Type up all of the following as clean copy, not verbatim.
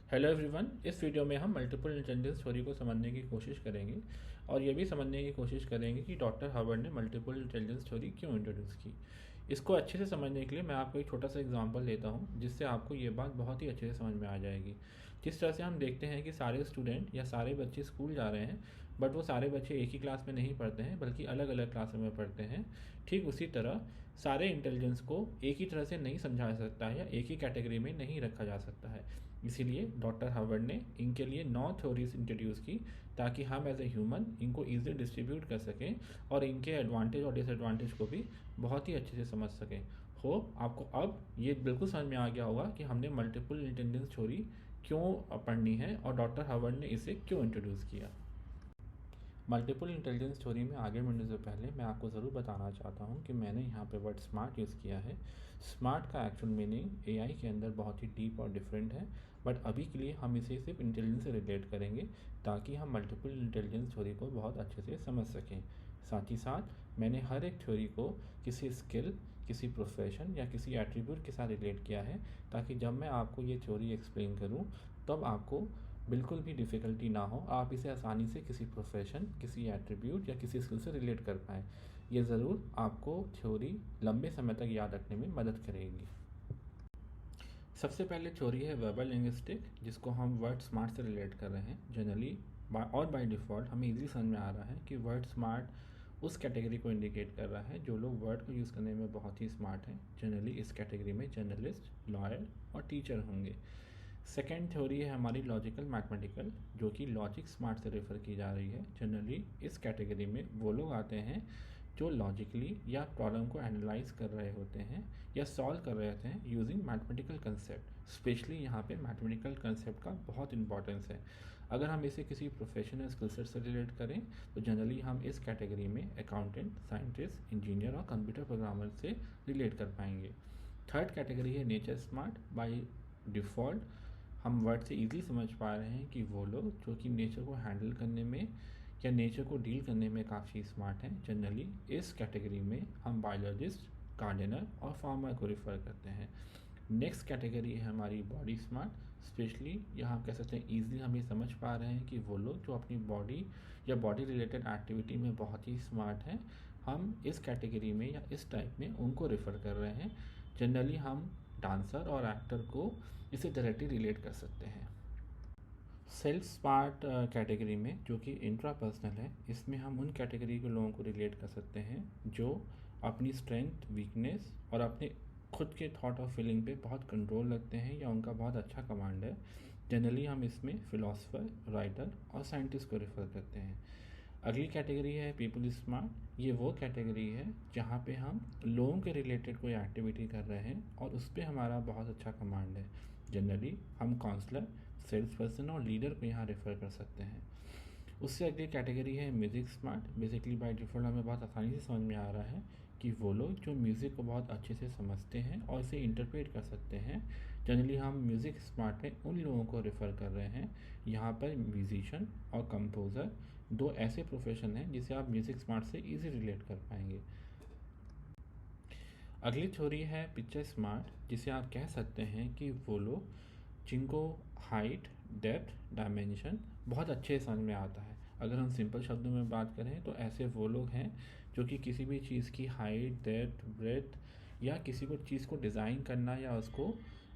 Hello everyone. इस video में हम मल्टीपल इंटेलिजेंस थ्योरी को समझने की कोशिश करेंगे और ये भी समझने की कोशिश करेंगे कि डॉक्टर हार्वर्ड ने मल्टीपल इंटेलिजेंस थ्योरी क्यों इंट्रोड्यूस की। इसको अच्छे से समझने के लिए मैं आपको एक छोटा सा एग्जांपल देता हूँ जिससे आपको ये बात बहुत ही अच्छे से समझ में आ जाएगी। जिस तरह से हम देखते हैं कि सारे स्टूडेंट या सारे बच्चे स्कूल जा रहे हैं, बट वो सारे बच्चे एक ही क्लास में नहीं पढ़ते हैं बल्कि अलग अलग क्लासों में पढ़ते हैं। ठीक उसी तरह सारे इंटेलिजेंस को एक ही तरह से नहीं समझा जा सकता है या एक ही कैटेगरी में नहीं रखा जा सकता है। इसीलिए डॉक्टर हार्वर्ड ने इनके लिए 9 थ्योरीज इंट्रोड्यूस की ताकि हम एज ए ह्यूमन इनको ईजिली डिस्ट्रीब्यूट कर सकें और इनके एडवांटेज और डिसएडवांटेज को भी बहुत ही अच्छे से समझ सकें। होप आपको अब ये बिल्कुल समझ में आ गया होगा कि हमने मल्टीपल इंटेलिजेंस थ्योरी क्यों पढ़नी है और डॉक्टर हार्वर्ड ने इसे क्यों इंट्रोड्यूस किया। मल्टीपल इंटेलिजेंस थ्योरी में आगे बढ़ने से पहले मैं आपको ज़रूर बताना चाहता हूँ कि मैंने यहाँ पे वर्ड स्मार्ट यूज़ किया है। स्मार्ट का एक्चुअल मीनिंग एआई के अंदर बहुत ही डीप और डिफरेंट है, बट अभी के लिए हम इसे सिर्फ इंटेलिजेंस से रिलेट करेंगे ताकि हम मल्टीपल इंटेलिजेंस थ्योरी को बहुत अच्छे से समझ सकें। साथ ही साथ मैंने हर एक थ्योरी को किसी स्किल, किसी प्रोफेशन या किसी एट्रीब्यूट के साथ रिलेट किया है ताकि जब मैं आपको ये थ्योरी एक्सप्लेन करूँ तब आपको बिल्कुल भी डिफ़िकल्टी ना हो, आप इसे आसानी से किसी प्रोफेशन, किसी एट्रीब्यूट या किसी स्किल से रिलेट कर पाएँ। ये ज़रूर आपको थ्योरी लंबे समय तक याद रखने में मदद करेगी। सबसे पहले थ्योरी है वर्बल लिंग्विस्टिक, जिसको हम वर्ड स्मार्ट से रिलेट कर रहे हैं। जनरली बाय डिफ़ॉल्ट हमें इजीली समझ में आ रहा है कि वर्ड स्मार्ट उस कैटेगरी को इंडिकेट कर रहा है जो लोग वर्ड को यूज़ करने में बहुत ही स्मार्ट हैं। जनरली इस कैटेगरी में जर्नलिस्ट, लॉयर और टीचर होंगे। सेकेंड थ्योरी है हमारी लॉजिकल मैथमेटिकल, जो कि लॉजिक स्मार्ट से रेफ़र की जा रही है। जनरली इस कैटेगरी में वो लोग आते हैं जो लॉजिकली या प्रॉब्लम को एनालाइज कर रहे होते हैं या सॉल्व कर रहे होते हैं यूजिंग मैथमेटिकल कंसेप्ट। स्पेशली यहाँ पे मैथमेटिकल कंसेप्ट का बहुत इंपॉर्टेंस है। अगर हम इसे किसी प्रोफेशनल स्किल सेट से रिलेट करें तो जनरली हम इस कैटेगरी में अकाउंटेंट, साइंटिस्ट, इंजीनियर और कंप्यूटर प्रोग्रामर से रिलेट कर पाएंगे। थर्ड कैटेगरी है नेचर स्मार्ट। बाई डिफ़ॉल्ट हम वर्ड से ईज़िली समझ पा रहे हैं कि वो लोग जो कि नेचर को हैंडल करने में या नेचर को डील करने में काफ़ी स्मार्ट हैं। जनरली इस कैटेगरी में हम बायोलॉजिस्ट, गार्डनर और फार्मर को रेफ़र करते हैं। नेक्स्ट कैटेगरी है हमारी बॉडी स्मार्ट। स्पेशली यहाँ आप कह सकते हैं ईज़िली हम ये समझ पा रहे हैं कि वो लोग जो अपनी बॉडी या बॉडी रिलेटेड एक्टिविटी में बहुत ही स्मार्ट हैं, हम इस कैटेगरी में या इस टाइप में उनको रेफ़र कर रहे हैं। जनरली हम डांसर और एक्टर को इसे डायरेक्टली रिलेट कर सकते हैं। सेल्फ स्मार्ट कैटेगरी में जो कि इंट्रापर्सनल है, इसमें हम उन कैटेगरी के लोगों को रिलेट कर सकते हैं जो अपनी स्ट्रेंथ, वीकनेस और अपने खुद के थॉट और फीलिंग पे बहुत कंट्रोल रखते हैं या उनका बहुत अच्छा कमांड है। जनरली हम इसमें फिलोसफर, राइटर और साइंटिस्ट को रेफ़र करते हैं। अगली कैटेगरी है पीपल स्मार्ट। ये वो कैटेगरी है जहाँ पे हम लोगों के रिलेटेड कोई एक्टिविटी कर रहे हैं और उस पर हमारा बहुत अच्छा कमांड है। जनरली हम काउंसलर, सेल्स पर्सन और लीडर को यहाँ रेफ़र कर सकते हैं। उससे अगली कैटेगरी है music smart. Basically by default हमें बहुत आसानी से समझ में आ रहा है कि वो लोग जो म्यूज़िक को बहुत अच्छे से समझते हैं और इसे इंटरप्रेट कर सकते हैं। जनरली हम म्यूज़िक स्मार्ट में उन लोगों को रेफ़र कर रहे हैं। यहाँ पर म्यूजिशियन और कंपोज़र दो ऐसे प्रोफेशन हैं जिसे आप म्यूज़िक स्मार्ट से ईज़ी रिलेट कर पाएंगे। अगली थ्योरी है पिक्चर स्मार्ट, जिसे आप कह सकते हैं कि वो लोग जिनको हाइट, डेप्थ, डायमेंशन बहुत अच्छे से समझ में आता है। अगर हम सिंपल शब्दों में बात करें तो ऐसे वो लोग हैं जो कि किसी भी चीज़ की हाइट, डेप्थ, ब्रेथ या किसी को चीज़ को डिज़ाइन करना या उसको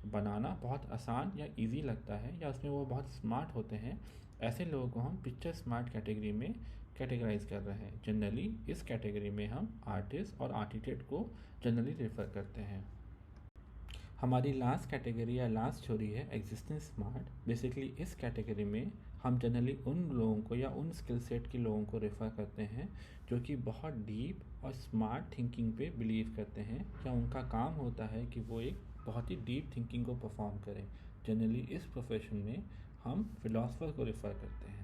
बनाना बहुत आसान या इजी लगता है या उसमें वो बहुत स्मार्ट होते हैं। ऐसे लोगों को हम पिक्चर स्मार्ट कैटेगरी में कैटेगराइज कर रहे हैं। जनरली इस कैटेगरी में हम आर्टिस्ट और आर्किटेक्ट को जनरली रेफ़र करते हैं। हमारी लास्ट कैटेगरी या लास्ट थ्योरी है एग्जिस्टेंस स्मार्ट। बेसिकली इस कैटेगरी में हम जनरली उन लोगों को या उन स्किल सेट के लोगों को रेफ़र करते हैं जो कि बहुत डीप और स्मार्ट थिंकिंग पे बिलीव करते हैं या उनका काम होता है कि वो एक बहुत ही डीप थिंकिंग को परफॉर्म करें। जनरली इस प्रोफेशन में हम फिलोसफर को रेफ़र करते हैं।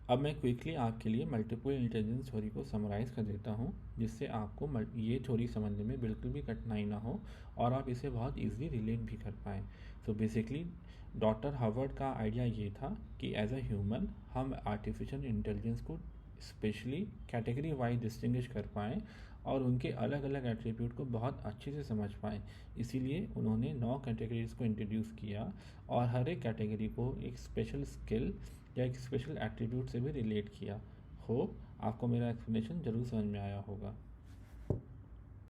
अब मैं क्विकली आपके लिए मल्टीपल इंटेलिजेंस थ्योरी को समराइज़ कर देता हूँ जिससे आपको ये थ्योरी समझने में बिल्कुल भी कठिनाई ना हो और आप इसे बहुत इजीली रिलेट भी कर पाएँ। सो बेसिकली डॉक्टर हार्वर्ड का आइडिया ये था कि एज अ ह्यूमन हम आर्टिफिशियल इंटेलिजेंस को स्पेशली कैटेगरी वाइज डिस्टिंग्विश कर पाएँ और उनके अलग अलग एट्रीब्यूट को बहुत अच्छे से समझ पाएँ। इसीलिए उन्होंने 9 कैटेगरीज़ को इंट्रोड्यूस किया और हर एक कैटेगरी को एक स्पेशल स्किल या एक स्पेशल एट्रीब्यूट से भी रिलेट किया। होप आपको मेरा एक्सप्लेनेशन ज़रूर समझ में आया होगा।